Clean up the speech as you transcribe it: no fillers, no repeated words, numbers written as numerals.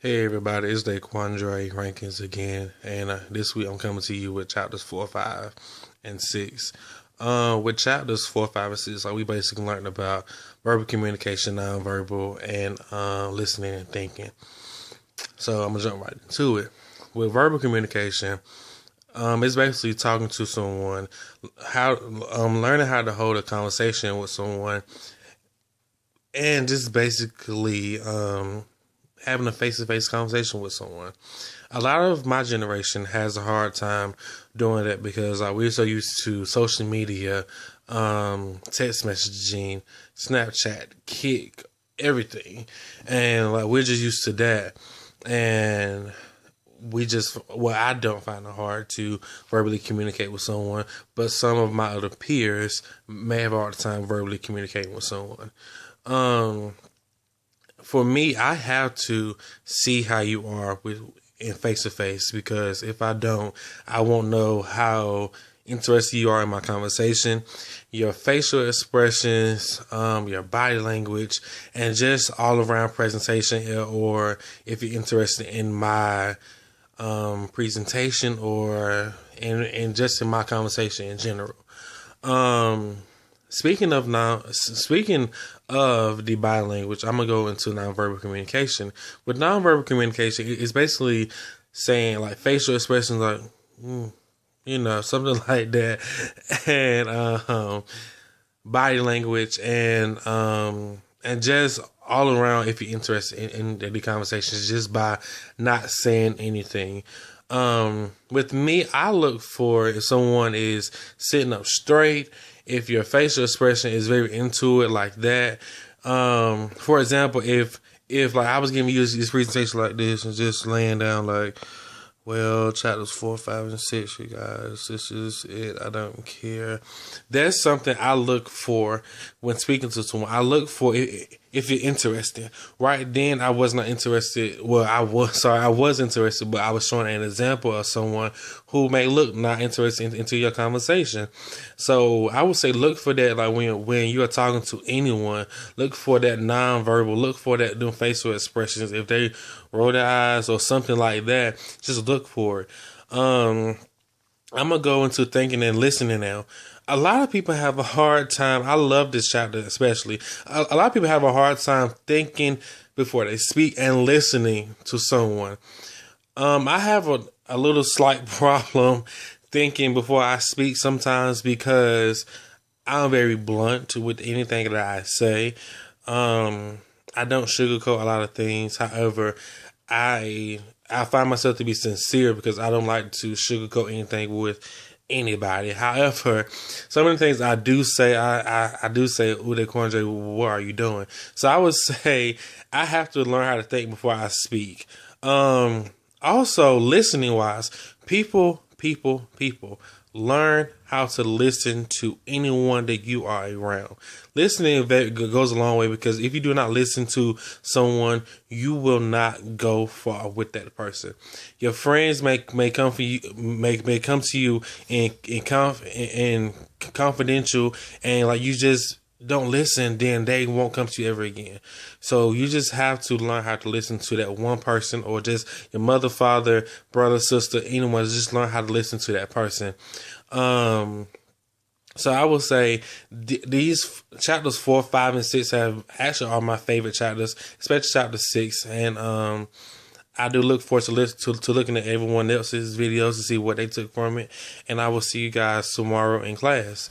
Hey everybody, it's Daquandre Rankins again, and this week I'm coming to you with chapters 4, 5, and 6. With chapters 4, 5, and 6, we basically learned about verbal communication, nonverbal, and listening and thinking. So I'm gonna jump right into it. With verbal communication, it's basically talking to someone, learning how to hold a conversation with someone, and just basically having a face-to-face conversation with someone. A lot of my generation has a hard time doing that because we're so used to social media, text messaging, Snapchat, Kik, everything, and we're just used to that. And I don't find it hard to verbally communicate with someone, but some of my other peers may have a hard time verbally communicating with someone. For me, I have to see how you are in face to face, because if I don't, I won't know how interested you are in my conversation. Your facial expressions, your body language, and just all around presentation, or if you're interested in my presentation or in just in my conversation in general. Speaking of the body language, I'm gonna go into nonverbal communication. With nonverbal communication, it's basically saying facial expressions, something like that, and body language, and just all around. If you're interested in the conversations, just by not saying anything. With me, I look for if someone is sitting up straight, if your facial expression is very into it like that. For example, if I was giving you this presentation like this and just laying down well, chapters 4, 5, and 6, you guys, this is it. I don't care. That's something I look for when speaking to someone. I look for if you're interested. Right then, I was not interested. Well, I was interested, but I was showing an example of someone who may look not interested into your conversation. So I would say look for that. When you are talking to anyone, look for that nonverbal. Look for that doing facial expressions. If they roll their eyes or something like that, just look for it. I'm gonna go into thinking and listening now. A lot of people have a hard time. I love this chapter especially. A lot of people have a hard time thinking before they speak and listening to someone. I have a little slight problem thinking before I speak sometimes, because I'm very blunt with anything that I say. I don't sugarcoat a lot of things. However, I find myself to be sincere because I don't like to sugarcoat anything with anybody. However, some of the things I do say, I do say, Uday Kornjay, what are you doing? So I would say I have to learn how to think before I speak. Also, listening wise, people, learn how to listen to anyone that you are around. Listening goes a long way, because if you do not listen to someone, you will not go far with that person. Your friends may come for you, may come to you in confidential, and you just don't listen, then they won't come to you ever again. So you just have to learn how to listen to that one person, or just your mother, father, brother, sister, anyone. Just learn how to listen to that person. So I will say these chapters 4, 5, and 6 are my favorite chapters, especially chapter 6. And I do look forward to looking at everyone else's videos to see what they took from it. And I will see you guys tomorrow in class.